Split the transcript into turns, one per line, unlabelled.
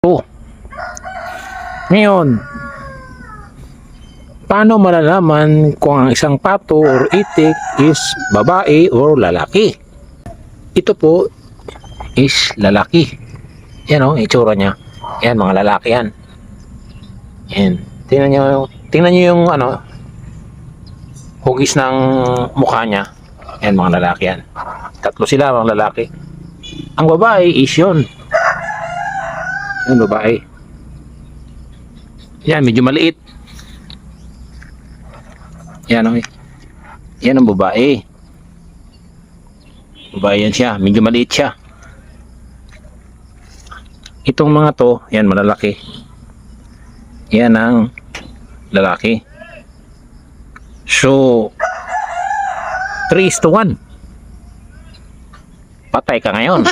pato. Ngayon, paano malalaman kung ang isang pato or itik is babae or lalaki? Ito po is lalaki. Yan o, itsura niya. Yan, mga lalaki yan. Yan. Tingnan nyo yung hugis ng mukha niya. Yan, mga lalaki yan. Tatlo sila, mga lalaki. Ang babae is yun. Yan, babae. Yan, medyo maliit. Yan, okay. Yan ang babae. Babae yan siya. Medyo maliit siya. Itong mga to, yan, malalaki. Yan ang lalaki. So, 3:1. Patay ka ngayon.